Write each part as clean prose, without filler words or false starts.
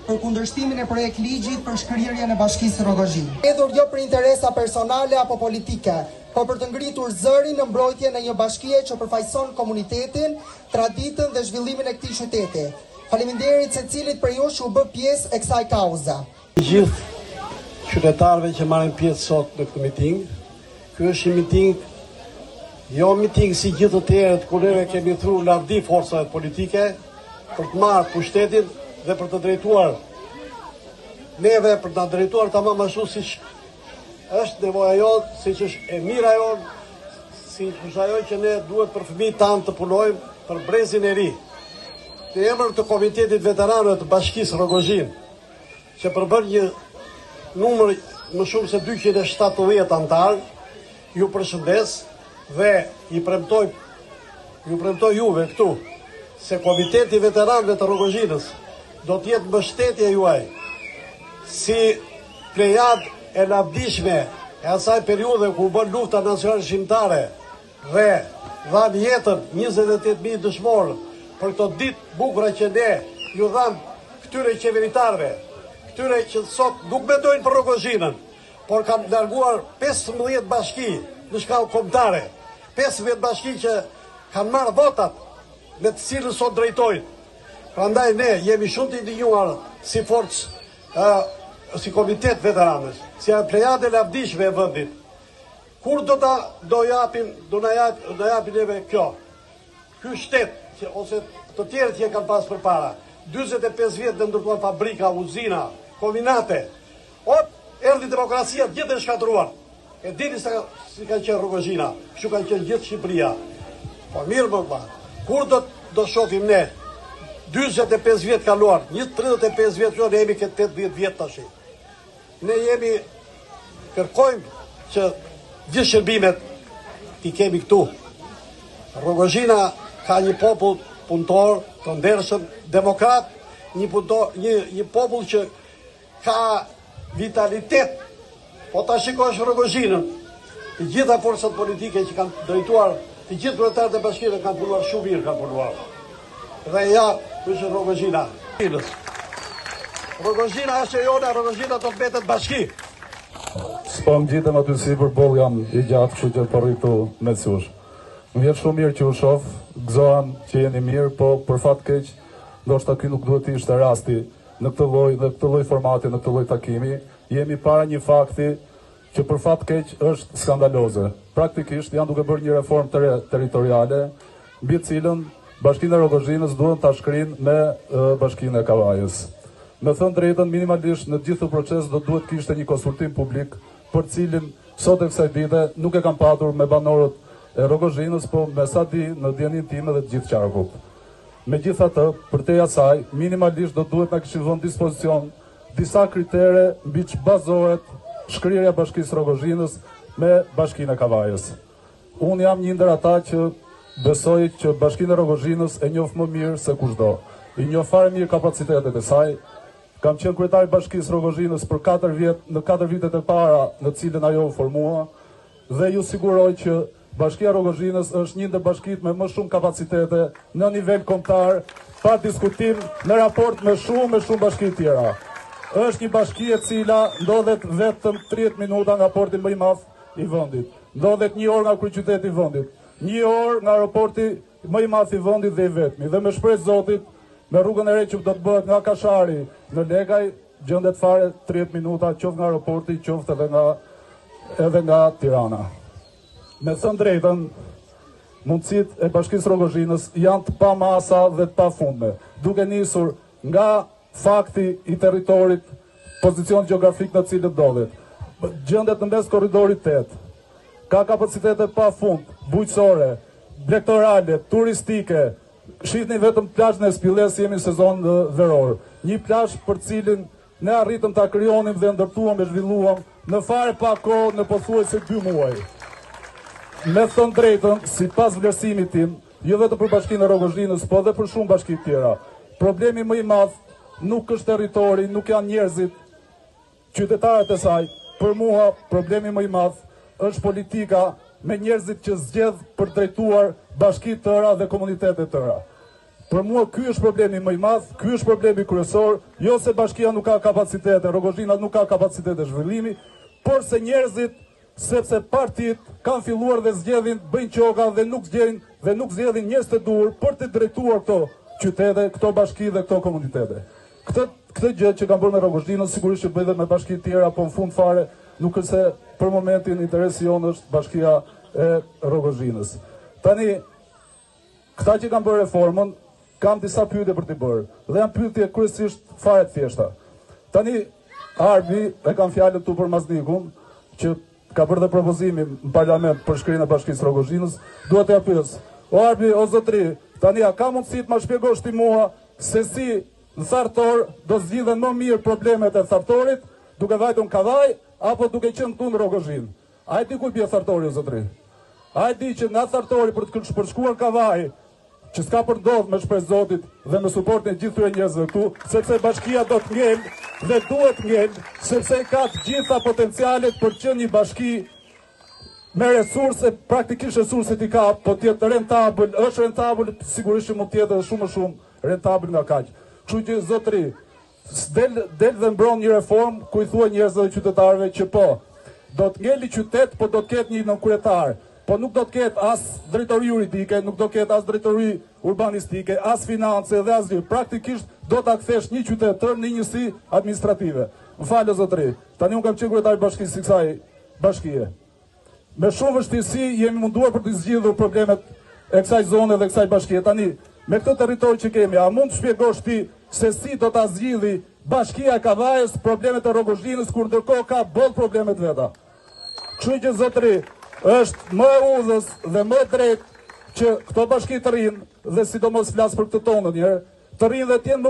Për kundërshtimin e projekt ligjit për shkrirjen e Bashkisë Rrogozhin. Hedhur jo për interesa personale apo politike, por për të ngritur zërin në mbrojtjen e një bashkie që përfaqëson komunitetin, traditën dhe zhvillimin e këtij qyteti. Faleminderit secilit për ju që u bë pjesë e kësaj kauze. Gjithë qytetarëve që marrin pjesë sot në këtë miting, ky është një miting, jo miting si gjithë të tjerët kur ne kemi thuru lavdi forcave politike për të marrë pushtetin dhe për të drejtuar neve, për të drejtuar tamam ashtu siç është nevoja jonë, siç është e mira jonë, siç është ajo që ne duhet për fëmijët tanë të punojmë për brezin e ri. Në emër të Komitetit Veteranëve të Bashkisë Rrogozhin, që përbën një numër më shumë se 270 antarë, ju përshëndes dhe i premtoj juve këtu se Komiteti Veteranëve të Rrogozhinës do t'jetë mbështetje juaj si plejad e lavdishme e asaj periudhe ku bën lufta nacionale shqiptare dhe dhan jetën 28.000 dëshmorë për këto ditë bukura që ne ju dham këtyre qeveritarëve, këtyre që sot nuk mendojnë për Rrogozhinën, por kanë larguar 15 bashki në shkallë kombëtare, 15 bashki që kanë marrë votat me të cilën sot drejtojnë. Prandaj ne jemi shumë të indignuar si forcë, si komitet veteranës, si plejad e lavdishme e vendit. Kur do na japin neve kjo? Ky shtet ose të tjerët që kanë pas përpara, 45 vjet në ndërtuar fabrika, uzina, kombinate. Erdhi demokracia, gjithë e shkatruar. E dini se si kanë qenë Rrogozhina, kështu kanë qenë gjithë Shqipëria. Po mirë më pa. Kur do shohim ne 45 vjet kaluar, 35 vjet ne jemi këtë 80 vjet tash. Ne kërkojmë që gjithë shërbimet t'i kemi këtu. Rrogozhina ka një popull punëtor, të ndershëm, demokrat, një popull që ka vitalitet. Po ta shikosh Rrogozhinën, të gjitha forcat politike që kanë drejtuar, të gjithë kryetarët e bashkisë kanë punuar shumë mirë, kanë punuar. Dhe ja, është Rrogozhina. Rrogozhina është e jona, Rrogozhina do të mbetet bashki. S'po ngjitem aty sipër, boll jam i gjatë, kështu që po rri këtu me cush. Më vjen shumë mirë që u shoh, gëzohem që jeni mirë, po për fat keq, ndoshta ky nuk duhet të ishte rasti në këtë lloj formati, në këtë lloj takimi. Jemi para një fakti që për fat keq është skandaloze. Praktikisht janë duke bërë një reformë territoriale, mbi të cilën Bashkinë e Rrogozhinës duhet ta shkrinë me Bashkinë e Kavajës. Me thënë drejtën, minimalisht në gjithë proces do duhet kishte një konsultim publik, për cilin sot e kësaj dite nuk e kam patur me banorët e Rrogozhinës, po me sa di në dijenin time dhe të gjithë qarkut. Megjithatë, përtej asaj, minimalisht do duhet na kishin vënë dispozicion disa kritere mbi që bazohet shkrirja Bashkisë Rrogozhinës me Bashkinë e Kavajës. Unë jam një ndër ata që besoj që Bashkinë e Rrogozhinës e njoh më mirë se kushdo. I njoh fare mirë kapacitetet e saj. Kam qenë kryetar i Bashkisë Rrogozhinës për 4 vjet, në 4 vitet e para në cilën ajo u formua, dhe ju siguroj që Bashkia e Rrogozhinës është një ndër bashkitë me më shumë kapacitete në nivel kombëtar, pa diskutim në raport me shumë bashki tjera. Është një bashki e cila ndodhet vetëm 30 minuta nga porti më i madh i vendit. Ndodhet 1 orë nga kryeqyteti i vendit. 1 orë nga aeroporti më i madh i vendit dhe i vetmi. Dhe me shpresë Zotit, me rrugën e re që do të bëhet nga Kashari në Legaj, gjendet fare 30 minuta, qoftë nga aeroporti, qoftë edhe nga Tirana. Me thënë drejtën, mundësitë e Bashkisë Rrogozhinës janë të pamasa dhe të pafundme, duke nisur nga fakti i territorit, pozicion gjeografik në cilët ndodhet. Gjendet në mes korridorit 8. Ka kapacitete pafund, bujqësore, blegtorale, turistike. Shihni vetëm plazhin e Spilles, jemi në sezon veror. Një plazh për cilin ne arritëm ta krijonim dhe ndërtuam e zhvilluam në fare pa kohë në pothuajse 2 muaj. Me thënë drejtën, sipas vlerësimit tim, jo vetëm për Bashkinë e Rogozhinës, po dhe për shumë bashki tjera, problemi më i madh nuk është territori, nuk janë njerëzit, qytetarët e saj. Për mua, problemi më i madh është politika me njerëzit që zgjedh për drejtuar bashkitë tëra dhe komunitetet tëra. Për mua ky është problemi më i madh, ky është problemi kryesor, jo se bashkia nuk ka kapacitete, Rogozhina nuk ka kapacitete zhvillimi, por se njerëzit, sepse partit kanë filluar dhe zgjedhin, bëjnë qoka dhe nuk zgjedhin njerëz të duhur për të drejtuar këto qytete, këto bashki dhe këto komunitete. Këtë gjë që kanë bërë me Rogozhinën sigurisht që bëj dhe me bashki tjera, po në fund fare nuk është se për momentin interesi jonë është bashkia e Rogozhinës. Tani, këta që kanë bërë reformën, kam disa pyetje për t'i bërë, dhe janë pyetje kryesisht fare të thjeshta. Tani, Arbi e kam fjalën tu për Maznikun, që ka bërë dhe propozimin në parlament për shkrimin e bashkisë Rogozhinës, duhet t'ja pyes. O Arbi, o zotri, tani a ka mundësi të ma shpjegosh ti mua se si në Thartor do zgjidhen më mirë problemet e Thartorit, duke vajtur në Kavaj apo duke qenë këtu në Rogozhinë? A e di ku bie Thartori, o zotri? A e di që nga Thartori për të shkuar Kavaj, që s'ka për ndodh me shpresë Zotit dhe me suportin e gjithë këtyre njerëzve këtu, sepse bashkia do të ngel dhe duhet ngel, sepse ka të gjitha potencialet për të qenë një bashki me resurse, praktikisht resurset i ka, po të jetë rentabël, është rentabël, sigurisht mund të jetë edhe shumë rentabël nga kaq. Kështu që zotri, del dhe mbron një reform ku i thua njerëzve dhe qytetarëve që po, do të ngeli qytet, po do të ketë një nënkryetar. Po nuk do të ketë as drejtori juridike, nuk do të ketë as drejtori urbanistike, as finance dhe as gjë. Praktikisht do ta kthesh një qytet tërë në njësi administrative. Më falë zotëri, tani unë kam qenë kryetari i bashkisë së kësaj bashkie. Me shumë vështirësi jemi munduar për të zgjidhur problemet e kësaj zone dhe kësaj bashkie. Tani, me këtë territor që kemi, a mund të shpjegosh ti se si do ta zgjidhi bashkia e Kavajës problemet e Rogozhinës kur ndërkohë ka boll problemet veta? Kështu që zotëri, është më e udhës dhe më e drejt që këto bashki të rinë, dhe sidomos flas për këtë tonë njërë, të rinë dhe t'jenë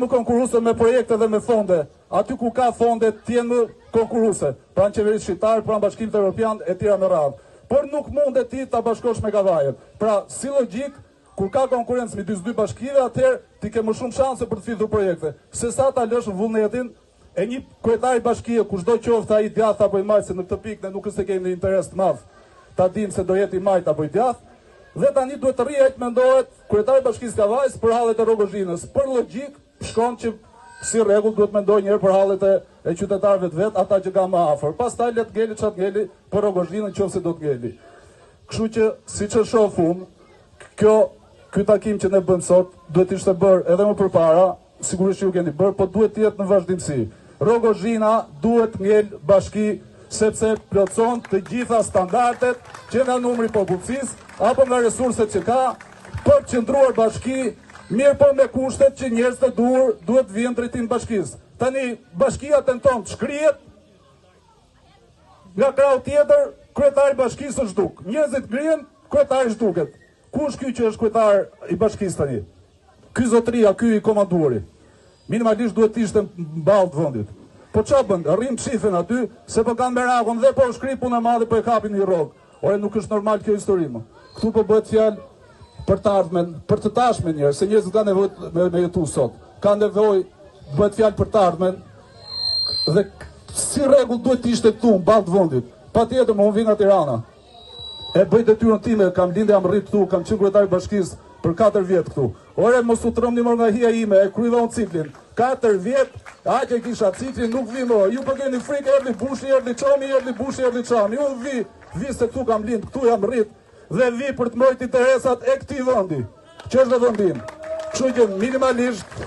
më konkuruse me projekte dhe me fonde, aty ku ka fonde t'jenë më konkuruse, pra në qeverisë shqiptarë, pra në bashkimit evropian e tjera me radhë. Por nuk mund e ti t'a bashkosh me Kavajën. Pra, si logjik, kur ka konkurencë me 22 bashkive, atëherë ti ke më shumë shanse për të fitur projekte. Se sa ta lësh vullnetin e një kryetari bashkie, kushdo qoftë ai djath apo i majt, se në këtë pikë ne nuk është se kemi interes të madh ta dim se do jetë i majt apo i djath, dhe tani duhet të rrihet mendohet kryetari i bashkisë Kavajës për hallet e Rogozhinës. Për logjik shkon që si rregull duhet mendoj njëherë për hallet e qytetarëve të vet, ata që kanë më afër. Pastaj le të ngeli çat ngeli për Rogozhinën nëse do të ngeli. Kështu që siç e shoh unë, ky takim që ne bëjmë sot duhet të ishte bërë edhe më përpara, sigurisht ju keni bërë, po duhet të jetë në vazhdimsi. Rogozhina duhet ngel bashki sepse plotson të gjitha standardet që nga numri popullsisë apo nga resurset që ka për të qëndruar bashki, mirë po me kushtet që njerëz të duhur duhet vinë drejtim bashkisë. Tani bashkia tenton të shkrihet, nga krau tjetër kryetari i bashkisë është duk. Njerëzit ngrihen, kryetari zhduket. Kush ky që është kryetar i bashkisë tani? Ky zotria, ky i komanduari. Minimalisht duhet të ishte mballë të vendit. Po çfarë bën? Rrim shifën aty, se po kanë merakun dhe po shkri punë e madhe, po e kapin një rrog. Ore nuk është normal kjo histori më. Ktu po bëhet fjalë për të ardhmen, për të tashmen njerëz, se njerëzit kanë nevojë me jetu sot. Kanë nevojë, bëhet fjalë për të ardhmen. Dhe si rregull duhet të ishte këtu mballë të vendit. Patjetër më vjen nga Tirana. E bëj detyrën time, kam lindë, jam rrit këtu, kam qenë kryetari i bashkisë për 4 vjet këtu. Ore mos u tromni më nga hija ime, e kryvon ciklin. 4 vjet, aq e kisha ciklin, nuk vi më. Ju po keni frikë, erdhi Bushi, erdhi Çomi, erdhi Bushi, erdhi Çomi. Unë vi se këtu kam lind, këtu jam rrit dhe vi për të mbrojtur interesat e këtij vendi, që është vendim. Kështu që minimalisht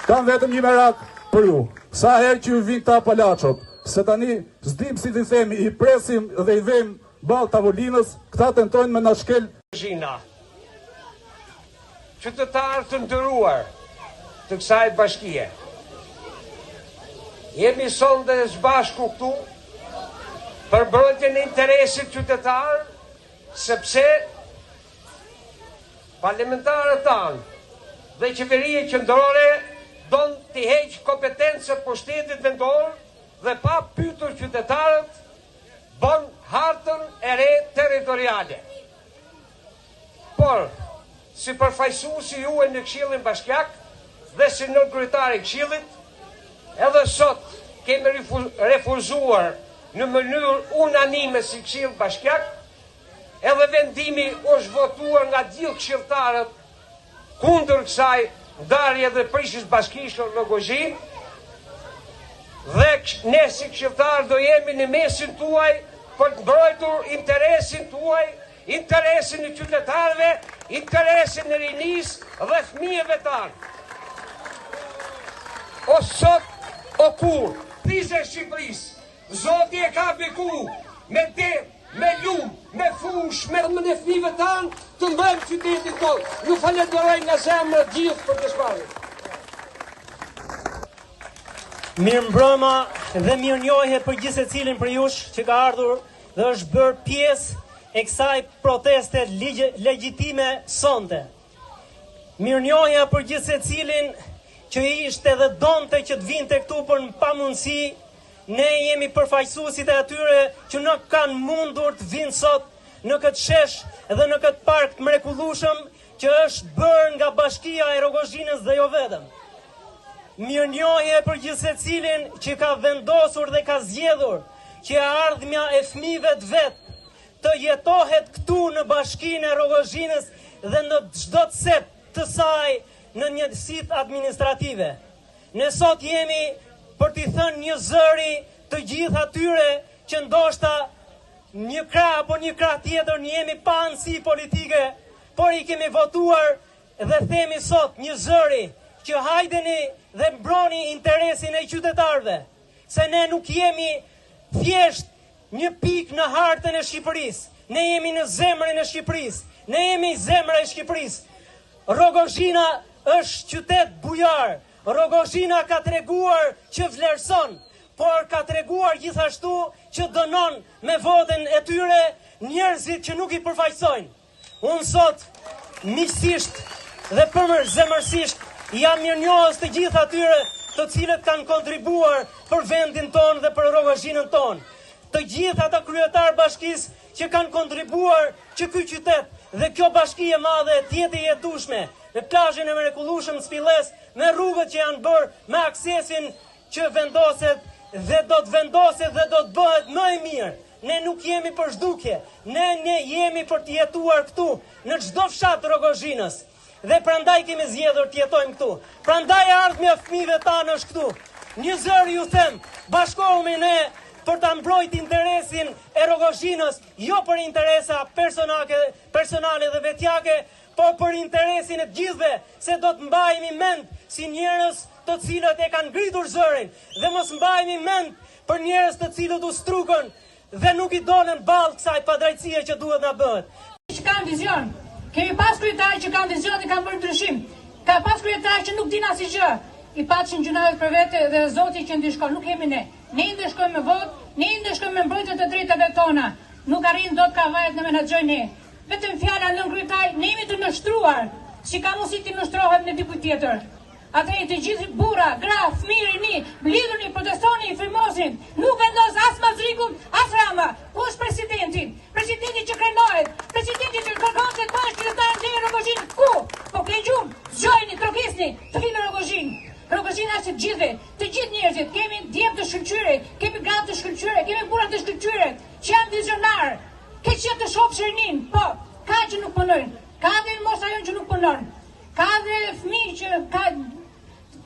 kam vetëm një merak për ju. Sa herë që ju vin këta palaçot, se tani s'dim si t'i themi, i presim dhe i vëmë ballë tavolinës, këta tentojnë me na shkel Rogozhina. Qytetarë të nderuar të kësaj bashkie, jemi sonde së bashku këtu për mbrojtjen e interesit qytetar, sepse parlamentarët tanë dhe qeveria qendrore don të heqë kompetencët për shtetit vendor dhe pa pyetur qytetarët bën hartën e re territoriale. Por, si përfaqësuesi juaj në Këshillin Bashkiak dhe si nënkryetari i Këshillit, edhe sot kemi refuzuar në mënyrë unanime si Këshill Bashkiak, edhe vendimi është votuar nga gjithë këshilltarët kundër kësaj ndarje dhe prishjes bashkishëm në Gozhin, dhe ne si këshilltarë do jemi në mesin tuaj për të mbrojtur interesin tuaj, interesin e qytetarëve, interesin e rinisë dhe fëmijëve tanë. O sot, o kur, kriza e Shqipërisë, Zoti e ka beku me dem, me lumë, me fush, me në fëmijëve tanë të mbrojmë qytetin tonë. Ju falenderoj nga zemra gjithë për të shpallur. Mirëmbrëma dhe mirënjohje për gjithë secilin për jush që ka ardhur dhe është bërë pjesë e kësaj proteste legjitime sonte. Mirënjohja për gjithë secilin që ishte dhe donte që të vinte këtu për në pamundësi. Ne jemi përfaqësuesit e atyre që nuk kanë mundur të vinë sot në këtë shesh dhe në këtë park të mrekullueshëm që është bërë nga Bashkia e Rogozhinës dhe jo vetëm. Mirënjohje për gjithë secilin që ka vendosur dhe ka zgjedhur që ardhmja e fëmijëve të vet të jetohet këtu në Bashkinë e Rogozhinës dhe në çdo cep të saj në njësitë administrative. Ne sot jemi për t'i thënë një zëri të gjithë atyre që ndoshta një krah apo një krah tjetër një jemi pa anësi politike, por i kemi votuar dhe themi sot një zëri që hajdeni dhe mbroni interesin e qytetarëve, se ne nuk jemi thjesht një pikë në hartën e Shqipërisë, ne jemi në zemrën e Shqipërisë, ne jemi zemra e Shqipërisë. Rogozhina është qytet bujar, Rogozhina ka treguar që vlerëson, por ka treguar gjithashtu që dënon me votën e tyre njerëzit që nuk i përfaqësojnë. Unë sot miqësisht dhe zemërsisht jam mirënjohës të gjithë atyre të cilët kanë kontribuar për vendin tonë dhe për Rogozhinën tonë. Të gjithë ata kryetarë bashkisë që kanë kontribuar që ky qytet dhe kjo bashki e madhe të jetë e jetueshme, me plazhin e mrekullueshëm Spilles, me rrugët që janë bërë, me aksesin që vendoset dhe do të vendoset dhe do të bëhet më e mirë. Ne nuk jemi për zhdukje, ne jemi për të jetuar këtu në çdo fshat të Rogozhinës. Dhe prandaj kemi zgjedhur të jetojmë këtu. Prandaj ardhmja e fëmijëve tanë është këtu. Një zër ju them, bashkohemi ne për ta mbrojtur interesin e Rogozhinës, jo për interesa personale dhe vetjake, por për interesin e gjithëve, se do të mbajmë mend si njerëz të cilët e kanë ngritur zërin, dhe mos mbajmë mend për njerëz të cilët u strukën dhe nuk i donën ballë kësaj padrejtësie që duhet na bëhet. Që kanë vizion. Kemi pas kryetarë që kanë vizion dhe kanë bërë ndryshim. Ka pas kryetarë që nuk din asgjë. I patshin gjunave për vete dhe Zoti që ndeshkon, nuk jemi ne. Ne i ndeshkojmë me votë, ne i ndeshkojmë me mbrojtje të drejtave tona. Nuk arrin dot kavajet në menaxhojnë ne. Vetëm fjala nën kryetar, ne jemi të nështruar, si ka mundësi të nështrohem në dikujt tjetër. Atëherë të gjithë burra, gra, fëmijë, rini, mblidhuni, protestoni, frimosin, nuk vendos as Mazrikun, as Rama. Ku është presidenti? Presidenti që krenohet, presidenti që kërkon se të bashkë qytetarët në Rogozhinë. Ku? Po ke gjumë, zgjojni, trokisni, të vinë në Rogozhinë. Rogozhina është të gjithë njerëzit, kemi djem të shkëlqyre, kemi gratë të shkëlqyre, kemi burra të shkëlqyre, që janë vizionar, ke që të shopë shërnin, po, ka që nuk punojnë, ka dhe mosa jonë që nuk punojnë, ka dhe fëmijë që ka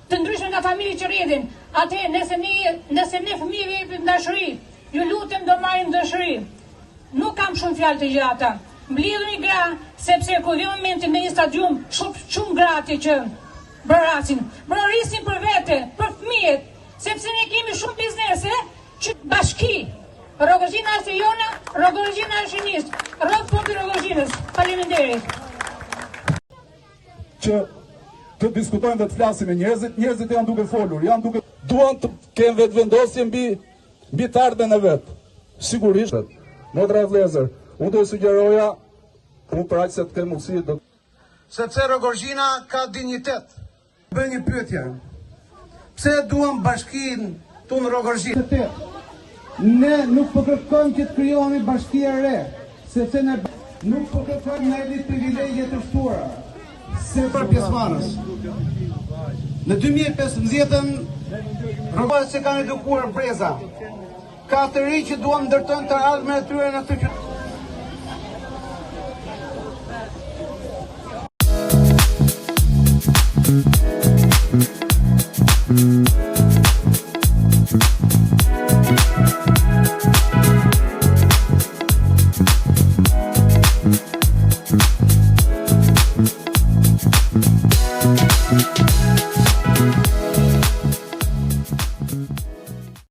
të ndryshme nga familje që rridhin, atë nëse ne fëmijëve jepim dashuri, ju lutem do marrim dashuri. Nuk kam shumë fjalë të gjata. Mblidhuni gra, sepse kur vjen momenti në një stadium, shumë gratë që bërrasin, bërrisin për vete, për fëmijët, sepse ne kemi shumë biznese që bashki. Rogozhina është e jona, Rogozhina është e njës, rrëth për të Rogozhinës. Faleminderit. Që të diskutojnë dhe të flasim me njerëzit janë duke folur, duan të kenë vetë vendosje mbi të ardhmen e vetë. Sigurisht, motra e vlezër, unë do i sugjeroja, unë për aq se të kemë mundësi do. Sepse Rogozhina ka dinjitet. Bëj një pyetje. Pse duam bashkinë tonë Rogozhi? Ne nuk po kërkojmë që të krijohemi bashki e re, sepse ne nuk po kërkojmë në elit privilegje të shtuara. Se për pjesëmarrës. Në 2015-ën Rogozhi se kanë edukuar breza. Ka të ri që duam ndërtojnë të ardhmen e tyre në këtë qytet. Thank you.